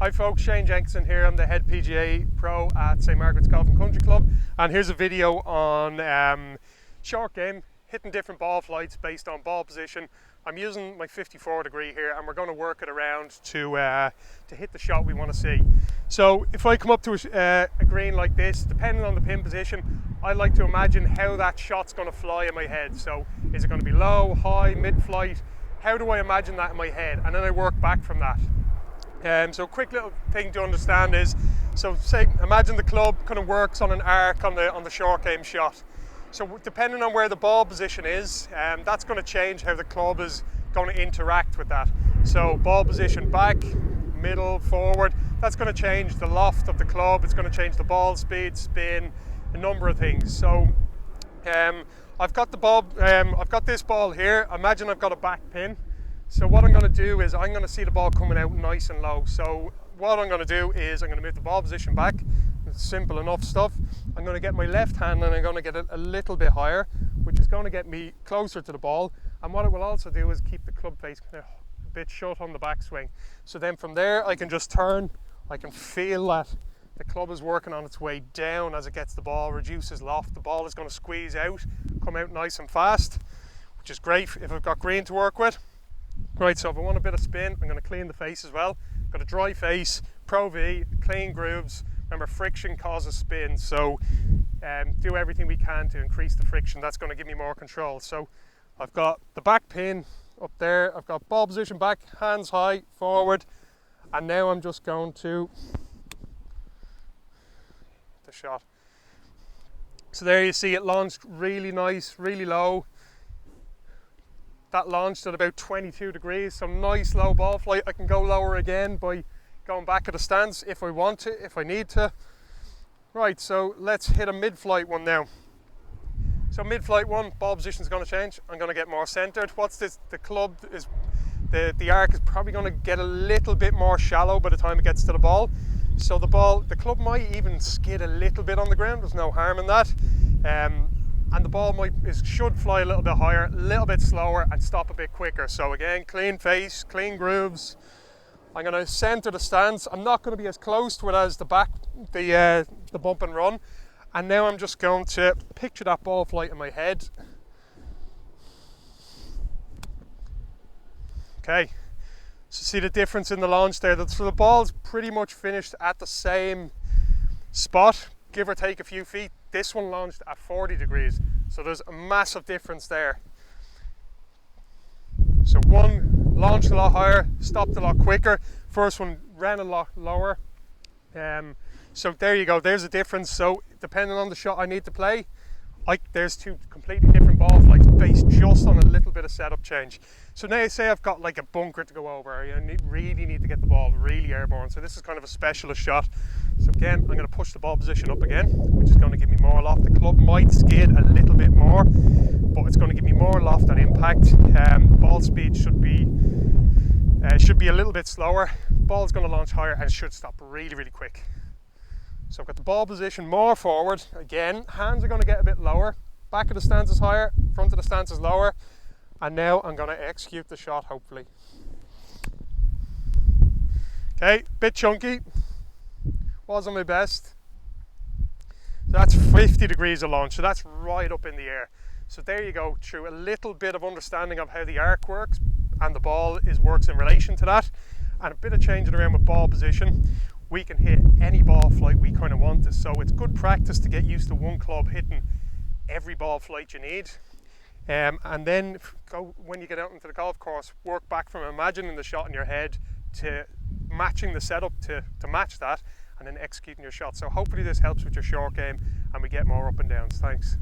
Hi folks, Shane Jenkinson here. I'm the head PGA pro at St Margaret's Golf and Country Club, and here's a video on short game, hitting different ball flights based on ball position. I'm using my 54 degree here, and we're going to work it around to hit the shot we want to see. So if I come up to a green like this, depending on the pin position, I like to imagine how that shot's going to fly in my head. So is it going to be low, high, mid-flight? How do I imagine that in my head? And then I work back from that. So a quick little thing to understand is, so say, imagine the club kind of works on an arc on the short game shot. So depending on where the ball position is, that's going to change how the club is going to interact with that. So ball position back, middle, forward, that's going to change the loft of the club. It's going to change the ball speed, spin, a number of things. So I've got the ball, I've got this ball here. Imagine I've got a back pin. So what I'm going to do is I'm going to see the ball coming out nice and low. So what I'm going to do is I'm going to move the ball position back. It's simple enough stuff. I'm going to get my left hand and I'm going to get it a little bit higher, which is going to get me closer to the ball. And what it will also do is keep the club face kind of a bit shut on the backswing. So then from there I can just turn. I can feel that the club is working on its way down as it gets the ball, reduces loft. The ball is going to squeeze out, come out nice and fast, which is great if I've got green to work with. Right, so if I want a bit of spin, I'm going to clean the face as well. Got a dry face, Pro V, clean grooves. Remember, friction causes spin, so do everything we can to increase the friction. That's going to give me more control. So I've got the back pin up there. I've got ball position back, hands high, forward. And now I'm just going to the shot. So there you see it launched really nice, really low. That launched at about 22 degrees, so nice low ball flight. I can go lower again by going back at the stance if I want to, if I need to. Right, so let's hit a mid-flight one now. So mid-flight one, ball position is going to change. I'm going to get more centered. What's this? The club is, the arc is probably going to get a little bit more shallow by the time it gets to the ball. So the club might even skid a little bit on the ground. There's no harm in that. And the ball should fly a little bit higher, a little bit slower, and stop a bit quicker. So again, clean face, clean grooves. I'm going to center the stance. I'm not going to be as close to it as the bump and run. And now I'm just going to picture that ball flight in my head. Okay, so see the difference in the launch there. So the ball's pretty much finished at the same spot, give or take a few feet. This one launched at 40 degrees, so there's a massive difference there. So one launched a lot higher, stopped a lot quicker. First one ran a lot lower. So there you go, there's a difference. So depending on the shot I need to play, there's two completely different ball flights based just on a little bit of setup change. So now say I've got like a bunker to go over, I really need to get the ball really airborne. So this is kind of a specialist shot. So again, I'm going to push the ball position up again, which is going to give me more loft. The club might skid a little bit more, but it's going to give me more loft and impact. Ball speed should be a little bit slower. Ball's going to launch higher and it should stop really, really quick. So I've got the ball position more forward. Again, hands are going to get a bit lower. Back of the stance is higher, front of the stance is lower. And now I'm going to execute the shot, hopefully. Okay, bit chunky. Wasn't my best. So that's 50 degrees of launch, so that's right up in the air. So there you go, through a little bit of understanding of how the arc works and the ball works in relation to that, and a bit of changing around with ball position, we can hit any ball flight we kind of want to. So it's good practice to get used to one club hitting every ball flight you need. And then when you get out into the golf course, work back from imagining the shot in your head to matching the setup to match that, and then executing your shot. So hopefully this helps with your short game and we get more up and downs. Thanks.